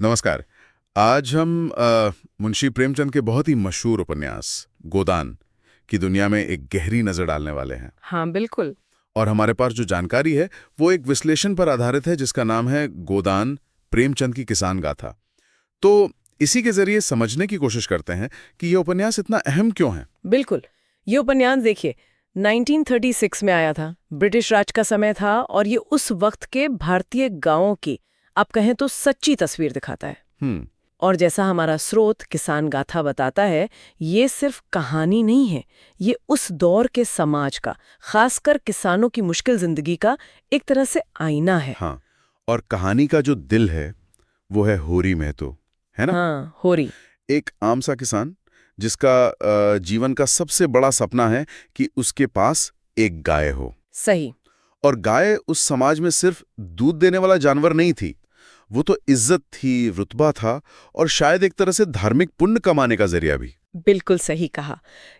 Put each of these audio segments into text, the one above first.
नमस्कार। आज हम मुंशी प्रेमचंद के बहुत ही मशहूर उपन्यास गोदान की दुनिया में एक गहरी नजर डालने वाले हैं। हाँ बिल्कुल। और हमारे पास जो जानकारी है वो एक विश्लेषण पर आधारित है जिसका नाम है गोदान प्रेमचंद की किसान गाथा। तो इसी के जरिए समझने की कोशिश करते हैं कि ये उपन्यास इतना अहम क्यों है। बिल्कुल, ये उपन्यास देखिए 1936 में आया था। ब्रिटिश राज का समय था और ये उस वक्त के भारतीय गांवों की, आप कहें तो सच्ची तस्वीर दिखाता है। हम्म। और जैसा हमारा स्रोत किसान गाथा बताता है, ये सिर्फ कहानी नहीं है, ये उस दौर के समाज का, खासकर किसानों की मुश्किल जिंदगी का एक तरह से आईना है। हाँ, और कहानी का जो दिल है वो है होरी महतो, है ना। हाँ, होरी। एक आम सा किसान जिसका जीवन का सबसे बड़ा सपना है कि उसके पास एक गाय हो। सही। और गाय उस समाज में सिर्फ दूध देने वाला जानवर नहीं थी, वो तो इज्जत थी, रुतबा था और शायद एक तरह से धार्मिक पुण्य कमाने का जरिया भी। बिल्कुल सही कहा।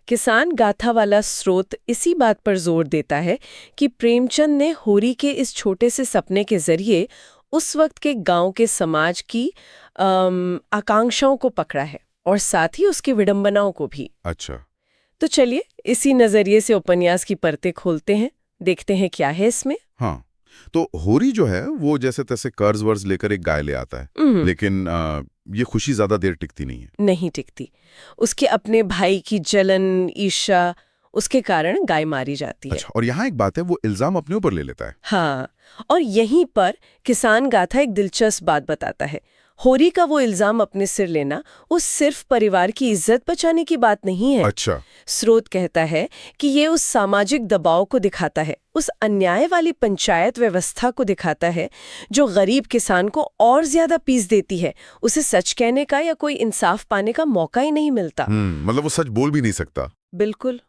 किसान गाथा वाला स्रोत इसी बात पर जोर देता है कि प्रेमचंद ने होरी के इस छोटे से सपने के जरिए उस वक्त के गांव के समाज की आकांक्षाओं को पकड़ा है और साथ ही उसकी विडंबनाओं को भी। अच्छा। तो चलिए इसी नजरिए से उपन्यास की परतें खोलते हैं, देखते हैं क्या है इसमें। हाँ, तो होरी जो है वो जैसे तैसे कर्ज वर्ज लेकर एक गाय ले आता है, लेकिन ये खुशी ज्यादा देर टिकती नहीं है। नहीं टिकती। उसके अपने भाई की जलन, ईर्ष्या, उसके कारण गाय मारी जाती है। अच्छा, और यहाँ एक बात है, वो इल्जाम अपने ऊपर ले लेता है। हाँ, और यहीं पर किसान गाथा एक दिलचस्प बात बताता है। होरी का वो इल्जाम अपने सिर लेना उस सिर्फ परिवार की इज्जत बचाने की बात नहीं है। अच्छा। स्रोत कहता है कि ये उस सामाजिक दबाव को दिखाता है, उस अन्याय वाली पंचायत व्यवस्था को दिखाता है जो गरीब किसान को और ज्यादा पीस देती है। उसे सच कहने का या कोई इंसाफ पाने का मौका ही नहीं मिलता। मतलब वो सच बोल भी नहीं सकता। बिल्कुल।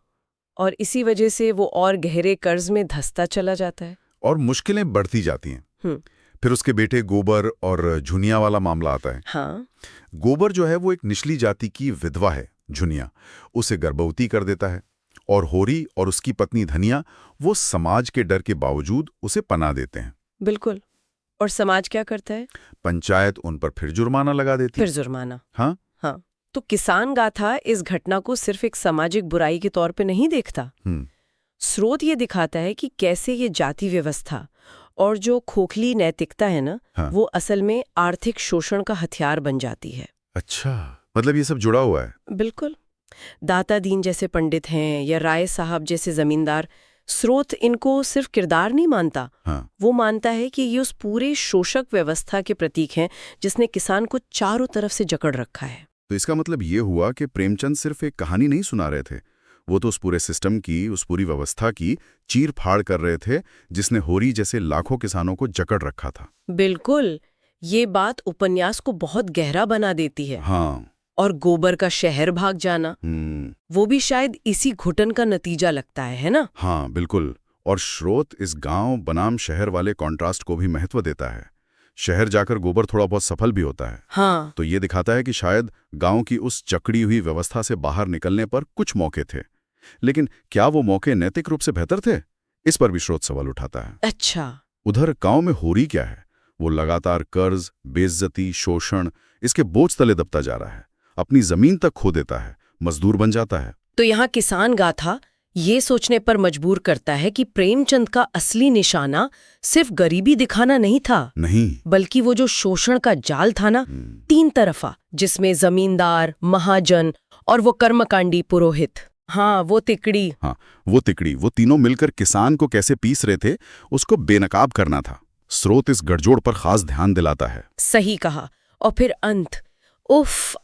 और इसी वजह से वो और गहरे कर्ज में धंसता चला जाता है और मुश्किलें बढ़ती जाती हैं। हम्म। फिर उसके बेटे गोबर और झुनिया वाला मामला आता है। हाँ। गोबर जो है वो एक निचली जाति की विधवा है, झुनिया उसे गर्भवती कर देता है, और होरी और उसकी पत्नी धनिया वो समाज के डर के बावजूद उसे पनाह देते हैं। बिल्कुल। और समाज क्या करता है? पंचायत उन पर फिर जुर्माना लगा देती है। फिर जुर्माना। हाँ। हाँ। तो किसान गाथा इस घटना को सिर्फ एक सामाजिक बुराई के तौर पे नहीं देखता। स्रोत ये दिखाता है कि कैसे ये जाति व्यवस्था और जो खोखली नैतिकता है ना, हाँ। वो असल में आर्थिक शोषण का हथियार बन जाती है। अच्छा, मतलब ये सब जुड़ा हुआ है। बिल्कुल। दाता दीन जैसे पंडित हैं या राय साहब जैसे जमींदार, स्रोत इनको सिर्फ किरदार नहीं मानता। हाँ। वो मानता है कि ये उस पूरे शोषक व्यवस्था के प्रतीक हैं जिसने किसान को चारों तरफ से जकड़ रखा है। तो इसका मतलब ये हुआ कि प्रेमचंद सिर्फ एक कहानी नहीं सुना रहे थे, वो तो उस पूरे सिस्टम की, उस पूरी व्यवस्था की चीर फाड़ कर रहे थे जिसने होरी जैसे लाखों किसानों को जकड़ रखा था। बिल्कुल। ये बात उपन्यास को बहुत गहरा बना देती है। हाँ। और गोबर का शहर भाग जाना, वो भी शायद इसी घुटन का नतीजा लगता है ना? हाँ बिल्कुल। और स्रोत इस गांव बनाम शहर वाले कॉन्ट्रास्ट को भी महत्व देता है। शहर जाकर गोबर थोड़ा बहुत सफल भी होता है। हाँ। तो ये दिखाता है कि शायद गांव की उस जकड़ी हुई व्यवस्था से बाहर निकलने पर कुछ मौके थे, लेकिन क्या वो मौके नैतिक रूप से बेहतर थे? इस पर भी स्रोत सवाल उठाता है। अच्छा। उधर गांव में होरी क्या है? वो लगातार कर्ज, बेइज्जती, शोषण, इसके बोझ तले दबता जा रहा है, अपनी जमीन तक खो देता है, मजदूर बन जाता है। तो यहाँ किसान गाथा ये सोचने पर मजबूर करता है कि प्रेमचंद का असली निशाना सिर्फ गरीबी दिखाना नहीं था, नहीं, बल्कि वो जो शोषण का जाल था ना, तीन तरफा, जिसमें जमींदार, महाजन और वो कर्मकांडी पुरोहित, हाँ वो तिकड़ी, वो तीनों मिलकर किसान को कैसे पीस रहे थे, उसको बेनकाब करना था। स्रोत इस गठजोड़ पर खास ध्यान दिलाता है। सही कहा। और फिर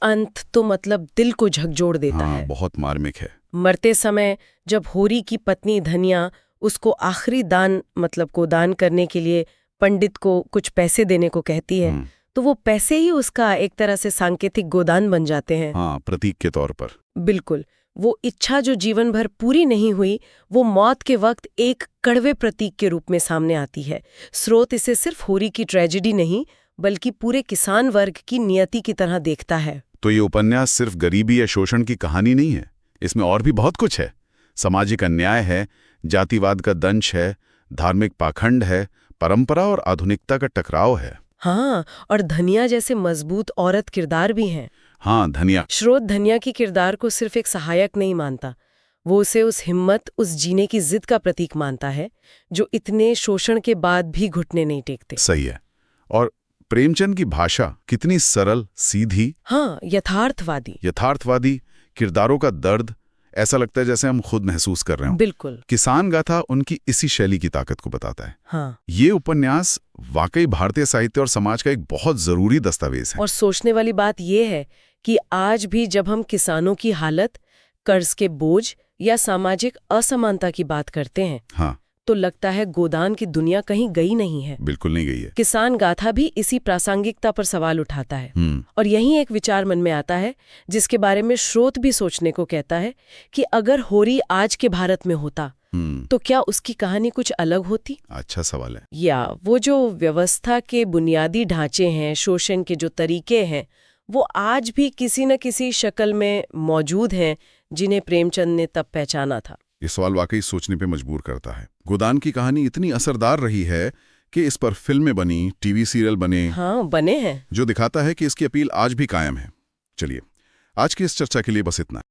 अंत तो मतलब दिल को झकझोर देता है। बहुत मार्मिक है। मरते समय जब होरी की पत्नी धनिया उसको आखिरी दान, मतलब को दान करने के लिए पंडित को कुछ पैसे देने को कहती है, तो वो पैसे ही उसका एक तरह से सांकेतिक गोदान बन जाते हैं। हाँ, प्रतीक के तौर पर। बिल्कुल। वो इच्छा जो जीवन भर पूरी नहीं हुई, वो मौत के वक्त एक कड़वे प्रतीक के रूप में सामने आती है। स्रोत इसे सिर्फ होरी की ट्रेजेडी नहीं, बल्कि पूरे किसान वर्ग की नियति की तरह देखता है। तो ये उपन्यास सिर्फ गरीबी या शोषण की कहानी नहीं है, इसमें और भी बहुत कुछ है। सामाजिक अन्याय है, जातिवाद का दंश है, धार्मिक पाखंड है, परंपरा और आधुनिकता का टकराव है। हाँ, और धनिया जैसे मजबूत औरत किरदार भी हैं। हाँ, धनिया। स्रोत धनिया की किरदार को सिर्फ एक सहायक नहीं मानता, वो उसे उस हिम्मत, उस जीने की जिद का प्रतीक मानता है जो इतने शोषण के बाद भी घुटने नहीं टेकते। सही है। और प्रेमचंद की भाषा कितनी सरल, सीधी, हाँ, यथार्थवादी, किरदारों का दर्द ऐसा लगता है जैसे हम खुद महसूस कर रहे हों। बिल्कुल। किसान गाथा उनकी इसी शैली की ताकत को बताता है। हाँ। ये उपन्यास वाकई भारतीय साहित्य और समाज का एक बहुत जरूरी दस्तावेज है। और सोचने वाली बात यह है कि आज भी जब हम किसानों की हालत, कर्ज के बोझ या सामाजिक असमानता की बात करते हैं, हाँ, तो लगता है गोदान की दुनिया कहीं गई नहीं है। बिल्कुल नहीं गई है। किसान गाथा भी इसी प्रासंगिकता पर सवाल उठाता है। और यही एक विचार मन में आता है जिसके बारे में स्रोत भी सोचने को कहता है कि अगर होरी आज के भारत में होता तो क्या उसकी कहानी कुछ अलग होती? अच्छा सवाल है। या वो जो व्यवस्था के बुनियादी ढांचे हैं, शोषण के जो तरीके हैं, वो आज भी किसी न किसी शक्ल में मौजूद हैं जिन्हें प्रेमचंद ने तब पहचाना था। ये सवाल वाकई सोचने पे मजबूर करता है। गोदान की कहानी इतनी असरदार रही है कि इस पर फिल्में बनी, टीवी सीरियल बने। हाँ, बने हैं। जो दिखाता है कि इसकी अपील आज भी कायम है। चलिए, आज की इस चर्चा के लिए बस इतना।